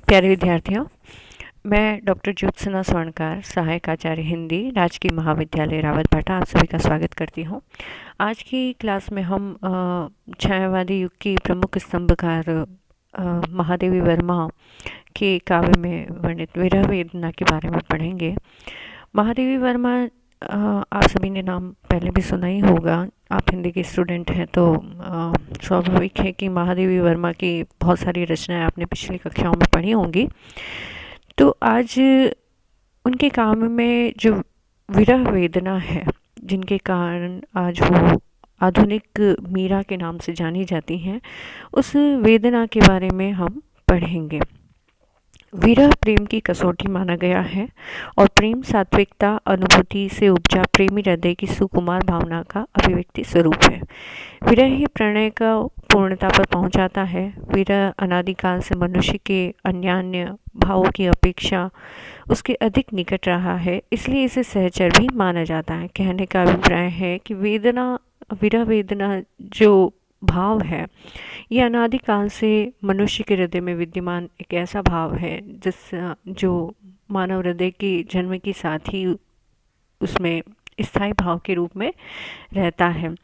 प्यारे विद्यार्थियों, मैं डॉक्टर ज्योत्सना स्वर्णकार, सहायक आचार्य हिंदी, राजकीय महाविद्यालय रावतभाटा, आप सभी का स्वागत करती हूँ। आज की क्लास में हम छायावादी युग की प्रमुख स्तंभकार महादेवी वर्मा के काव्य में वर्णित विरह वेदना के बारे में पढ़ेंगे। महादेवी वर्मा आप सभी ने नाम पहले भी सुना ही होगा। आप हिंदी के स्टूडेंट हैं तो स्वाभाविक है कि महादेवी वर्मा की बहुत सारी रचनाएं आपने पिछली कक्षाओं में पढ़ी होंगी। तो आज उनके काम में जो विरह वेदना है, जिनके कारण आज वो आधुनिक मीरा के नाम से जानी जाती हैं, उस वेदना के बारे में हम पढ़ेंगे। विरह प्रेम की कसौटी माना गया है और प्रेम सात्विकता अनुभूति से उपजा प्रेमी हृदय की सुकुमार भावना का अभिव्यक्ति स्वरूप है। विरह ही प्रणय का पूर्णता पर पहुंचाता है। विरह अनादिकाल से मनुष्य के अन्यान्य भावों की अपेक्षा उसके अधिक निकट रहा है, इसलिए इसे सहचर भी माना जाता है। कहने का अभिप्राय है कि विरह वेदना जो भाव है, यह अनादिकाल से मनुष्य के हृदय में विद्यमान एक ऐसा भाव है जो मानव हृदय के जन्म के साथ ही उसमें स्थायी भाव के रूप में रहता है।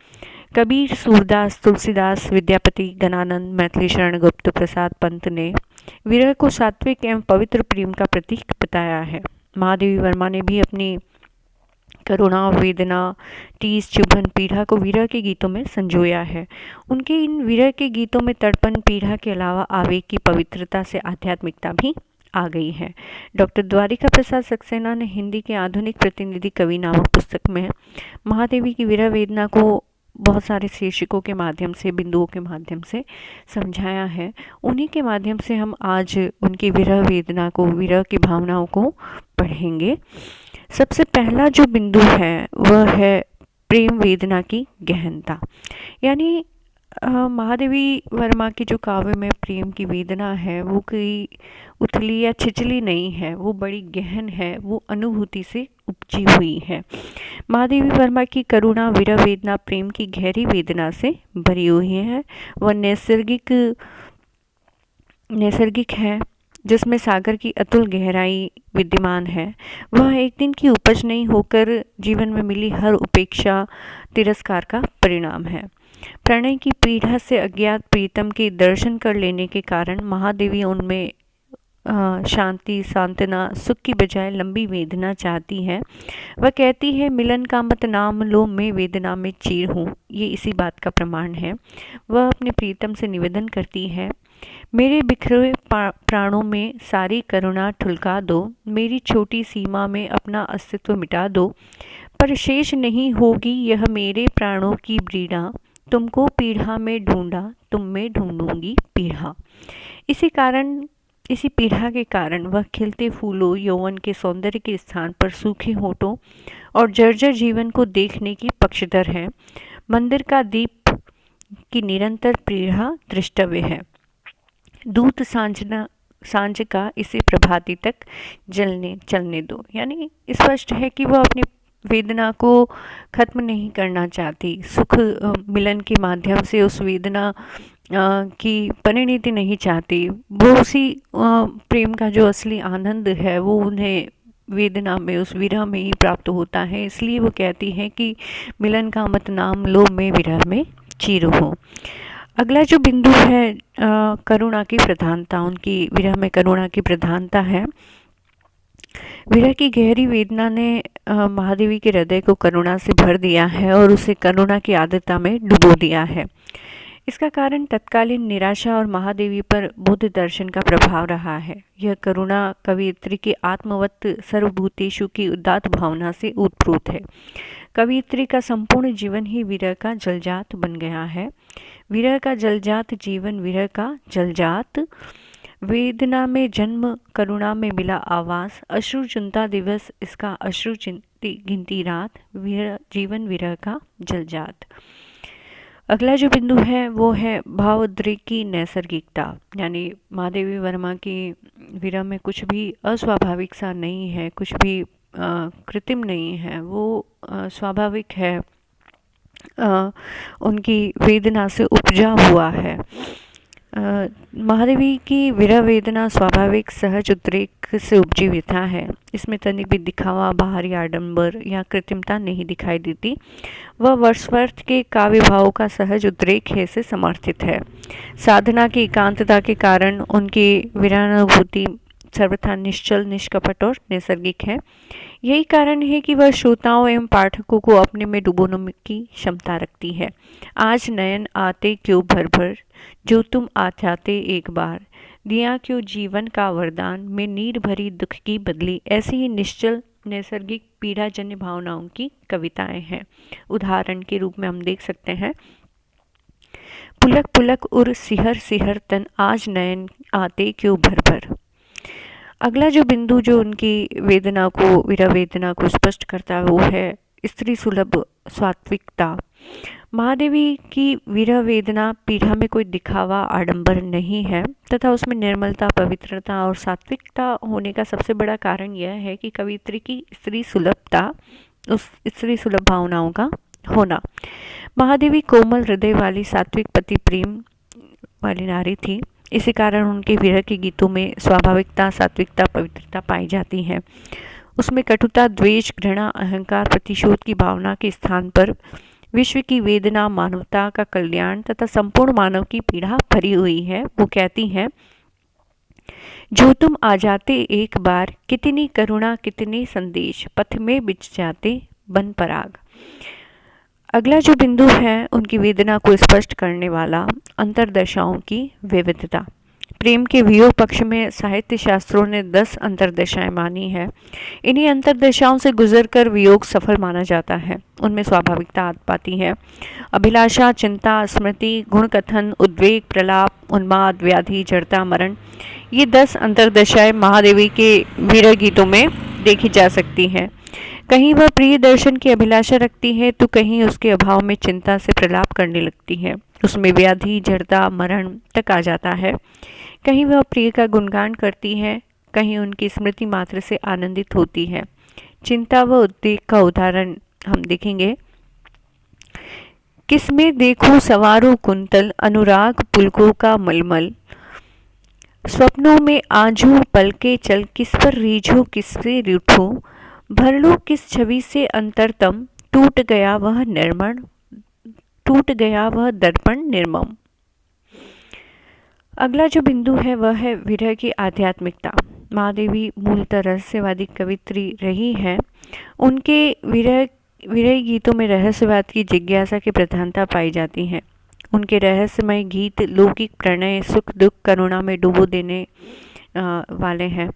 कबीर, सूरदास, तुलसीदास, विद्यापति, गणानंद, मैथिली शरण गुप्त प्रसाद पंत ने विरह को सात्विक एवं पवित्र प्रेम का प्रतीक बताया है। महादेवी वर्मा ने भी अपनी करुणा, वेदना, टीस, चुभन, पीड़ा को विरह के गीतों में संजोया है। उनके इन विरह के गीतों में तड़पन, पीड़ा के अलावा आवेग की पवित्रता से आध्यात्मिकता भी आ गई है। डॉक्टर द्वारिका प्रसाद सक्सेना ने हिंदी के आधुनिक प्रतिनिधि कवि नामक पुस्तक में महादेवी की विरह वेदना को बहुत सारे शीर्षकों के माध्यम से, बिंदुओं के माध्यम से समझाया है। उन्हीं के माध्यम से हम आज उनकी विरह वेदना को, विरह की भावनाओं को पढ़ेंगे। सबसे पहला जो बिंदु है वह है प्रेम वेदना की गहनता। यानी महादेवी वर्मा की जो काव्य में प्रेम की वेदना है वो कोई उथली या छिचली नहीं है, वो बड़ी गहन है, वो अनुभूति से उपजी हुई है। महादेवी वर्मा की करुणा, विरह वेदना प्रेम की गहरी वेदना से भरी हुई है। वह नैसर्गिक है, जिसमें सागर की अतुल गहराई विद्यमान है। वह एक दिन की उपज नहीं होकर जीवन में मिली हर उपेक्षा, तिरस्कार का परिणाम है। प्रणय की पीड़ा से अज्ञात प्रीतम के दर्शन कर लेने के कारण महादेवी उनमें शांति, सांत्वना, सुख की बजाय लंबी वेदना चाहती है। वह कहती है, मिलन का मत नाम लो, मैं वेदना में चीर हूँ। ये इसी बात का प्रमाण है। वह अपने प्रीतम से निवेदन करती है, मेरे बिखरे प्राणों में सारी करुणा ठुलका दो, मेरी छोटी सीमा में अपना अस्तित्व मिटा दो, पर शेष नहीं होगी यह मेरे प्राणों की ब्रीड़ा, तुमको पीढ़ा में ढूंढा, तुम में ढूंढूंगी पीढ़ा। इसी पीढ़ा के कारण वह खिलते फूलों, यौवन के सौंदर्य के स्थान पर सूखे होठों और जर्जर जीवन को देखने की पक्षधर है। मंदिर का दीप की निरंतर पीढ़ा दृष्टव्य है। दूत सांझ का इसे प्रभाती तक चलने दो। यानी स्पष्ट है कि वह अपनी वेदना को खत्म नहीं करना चाहती। सुख मिलन के माध्यम से उस वेदना की परिणति नहीं चाहती। वो उसी प्रेम का जो असली आनंद है वो उन्हें वेदना में, उस विरह में ही प्राप्त होता है। इसलिए वो कहती है कि मिलन का मत नाम लो, मैं विरह में चीर हूँ। अगला जो बिंदु है करुणा की प्रधानता। उनकी विरह में करुणा की प्रधानता है। विरह की गहरी वेदना ने महादेवी के हृदय को करुणा से भर दिया है और उसे करुणा की आर्द्रता में डुबो दिया है। इसका कारण तत्कालीन निराशा और महादेवी पर बुद्ध दर्शन का प्रभाव रहा है। यह करुणा कवयित्री के आत्मवत् सर्वभूतेषु की उदात्त भावना से उत्प्रोत है। कवयित्री का संपूर्ण जीवन ही विरह का जलजात बन गया है। विरह का जलजात जीवन, विरह का जलजात वेदना में जन्म, करुणा में मिला आवास, अश्रु चिंता दिवस, इसका अश्रु गिनती रात, जीवन विरह का जलजात। अगला जो बिंदु है वो है भावोद्रेक की नैसर्गिकता। यानी महादेवी वर्मा की विरह में कुछ भी अस्वाभाविक सा नहीं है, कुछ भी कृत्रिम नहीं है, वो स्वाभाविक है, उनकी वेदना से उपजा हुआ है। महादेवी की विरह वेदना स्वाभाविक सहज उद्रेक से उपजी व्यथा है। इसमें तनिक भी दिखावा, बाहरी आडंबर या कृत्रिमता नहीं दिखाई देती। वह वर्षवर्थ के काव्य भावों का सहज उद्रेक है से समर्थित है। साधना की एकांतता के कारण उनकी विरहानुभूति सर्वथा निश्चल, निष्कपट और नैसर्गिक है। यही कारण है कि वह श्रोताओं एवं पाठकों को अपने में डुबोने की क्षमता रखती है। आज नयन आते क्यों भर भर, जो तुम आ जाते एक बार, दिया क्यों जीवन का वरदान, में नीर भरी दुख की बदली। ऐसी ही निश्चल, नैसर्गिक, पीड़ाजन्य भावनाओं की कविताएं हैं। उदाहरण के रूप में हम देख सकते हैं, पुलक पुलक उर सिहर सिहर तन, आज नयन आते क्यों भर भर। अगला जो बिंदु जो उनकी वेदना को, विरह वेदना को स्पष्ट करता है, वो है स्त्री सुलभ सात्विकता। महादेवी की विरह वेदना पीड़ा में कोई दिखावा, आडंबर नहीं है तथा उसमें निर्मलता, पवित्रता और सात्विकता होने का सबसे बड़ा कारण यह है कि कवित्री की स्त्री सुलभता, उस स्त्री सुलभ भावनाओं का होना। महादेवी कोमल हृदय वाली, सात्विक पति प्रेम वाली नारी थी। इसी कारण उनके विरह के गीतों में स्वाभाविकता, सात्विकता, पवित्रता पाई जाती है। उसमें कटुता, द्वेष, घृणा, अहंकार, प्रतिशोध की भावना के स्थान पर विश्व की वेदना, मानवता का कल्याण तथा संपूर्ण मानव की पीड़ा भरी हुई है। वो कहती हैं, जो तुम आ जाते एक बार, कितनी करुणा कितने संदेश, पथ में बिछ जाते बन पराग। अगला जो बिंदु है उनकी वेदना को स्पष्ट करने वाला, अंतरदशाओं की विविधता। प्रेम के वियोग पक्ष में साहित्य शास्त्रों ने 10 अंतरदशाएं मानी है। इन्हीं अंतरदशाओं से गुजरकर वियोग सफल माना जाता है। उनमें स्वाभाविकता आ पाती है। अभिलाषा, चिंता, स्मृति, गुण कथन, उद्वेग, प्रलाप, उन्माद, व्याधि, जड़ता, मरण, ये 10 अंतरदशाएं महादेवी के वीर गीतों में देखी जा सकती हैं। कहीं वह प्रिय दर्शन की अभिलाषा रखती है तो कहीं उसके अभाव में चिंता से प्रलाप करने लगती है। उसमें व्याधि, जड़ता, मरण तक आ जाता है। कहीं वह प्रिय का गुणगान करती है, कहीं उनकी स्मृति मात्र से आनंदित होती है। चिंता व उद्वेग का उदाहरण हम देखेंगे। किसमें देखूं सवारों कुंतल, अनुराग पुलकों का मलमल, स्वप्नों में आजू पलके चल, किस पर रीझूं किससे रूठूं, भर लो किस छवि से अंतरतम, टूट गया वह दर्पण निर्मम। अगला जो बिंदु है वह है विरह की आध्यात्मिकता। महादेवी मूलतः रहस्यवादी कवित्री रही हैं। उनके विरह गीतों में रहस्यवाद की जिज्ञासा की प्रधानता पाई जाती है। उनके रहस्यमय गीत लौकिक प्रणय, सुख दुख, करुणा में डुबो देने वाले हैं।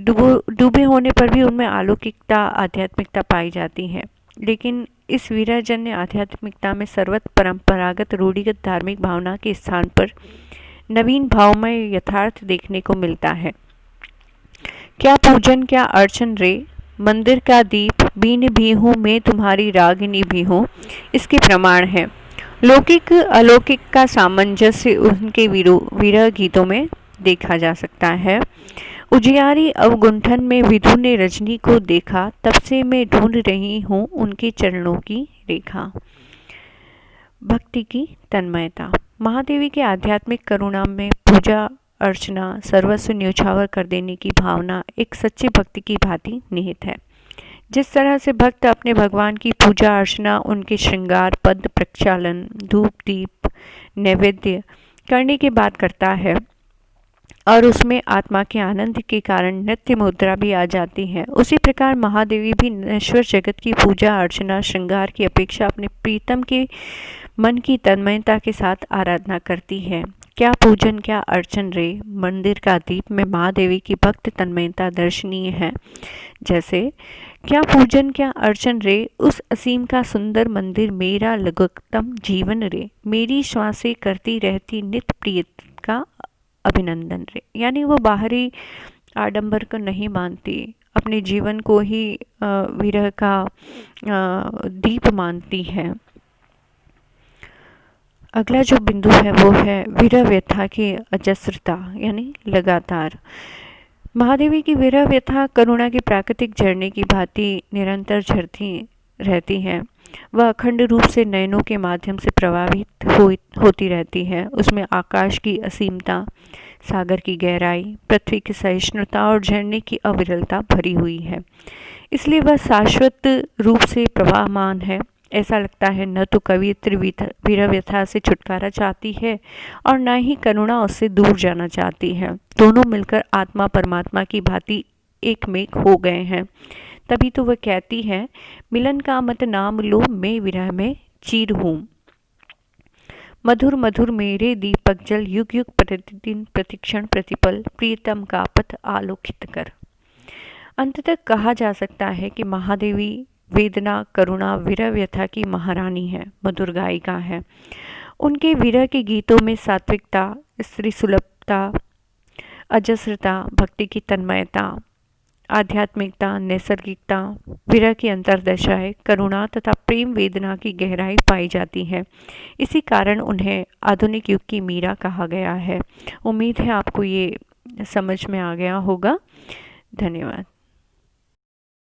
डूबे होने पर भी उनमें अलौकिकता, आध्यात्मिकता पाई जाती है। लेकिन इस विरहजन्य आध्यात्मिकता में सर्वत्र परंपरागत रूढ़िगत धार्मिक भावना के स्थान पर नवीन भावमय यथार्थ देखने को मिलता है। क्या पूजन क्या अर्चन रे, मंदिर का दीप बीन भी हूँ, मैं तुम्हारी रागिनी भी हूँ, इसके प्रमाण है। लौकिक अलौकिक का सामंजस्य उनके विरह गीतों में देखा जा सकता है। उजियारी अवगुंठन में विधु ने रजनी को देखा, तब से मैं ढूंढ रही हूँ उनके चरणों की रेखा। भक्ति की तन्मयता। महादेवी के आध्यात्मिक करुणा में पूजा अर्चना, सर्वस्व न्यौछावर कर देने की भावना एक सच्ची भक्ति की भांति निहित है। जिस तरह से भक्त अपने भगवान की पूजा अर्चना, उनके श्रृंगार, पद प्रक्षालन, धूप दीप नैवेद्य करने के बाद करता है और उसमें आत्मा के आनंद के कारण नृत्य मुद्रा भी आ जाती है, उसी प्रकार महादेवी भी नश्वर जगत की पूजा अर्चना, श्रृंगार की अपेक्षा अपने प्रीतम के मन की तन्मयता के साथ आराधना करती है। क्या पूजन क्या अर्चन रे, मंदिर का दीप में महादेवी की भक्त तन्मयता दर्शनीय है। जैसे क्या पूजन क्या अर्चन रे, उस असीम का सुंदर मंदिर मेरा लघुतम जीवन रे, मेरी श्वासें करती रहती नित्य प्रिय का अभिनंदन रे। यानी वो बाहरी आडंबर को नहीं मानती, अपने जीवन को ही विरह का दीप मानती है। अगला जो बिंदु है वो है विरह व्यथा की अजस्रता, यानी लगातार। महादेवी की विरह व्यथा करुणा के प्राकृतिक झरने की भांति निरंतर झरती रहती है। वह अखंड रूप से नयनों के माध्यम से प्रभावित होती रहती है। उसमें आकाश की असीमता, सागर की गहराई, पृथ्वी की सहिष्णुता और झरने की अविरलता भरी हुई है। इसलिए वह शाश्वत रूप से प्रवाहमान है। ऐसा लगता है न तो कवियत्री विरह व्यथा से छुटकारा चाहती है और न ही करुणा उससे दूर जाना चाहती है। दोनों मिलकर आत्मा परमात्मा की भांति एक मेक हो गए हैं। तभी तो वह कहती है, मिलन का मत नाम लो, मैं विरह में चीर हूँ। मधुर मधुर मेरे दीपक जल, युग युग प्रतिदिन प्रतिक्षण प्रतिपल, प्रियतम का पथ आलोकित कर। अंततः कहा जा सकता है कि महादेवी वेदना, करुणा, विरह व्यथा की महारानी है, मधुर गायिका है। उनके विरह के गीतों में सात्विकता, स्त्री सुलभता, अजस्रता, भक्ति की तन्मयता, आध्यात्मिकता, नैसर्गिकता, विरह की अंतर्दशाएं, करुणा तथा प्रेम वेदना की गहराई पाई जाती है। इसी कारण उन्हें आधुनिक युग की मीरा कहा गया है। उम्मीद है आपको ये समझ में आ गया होगा। धन्यवाद।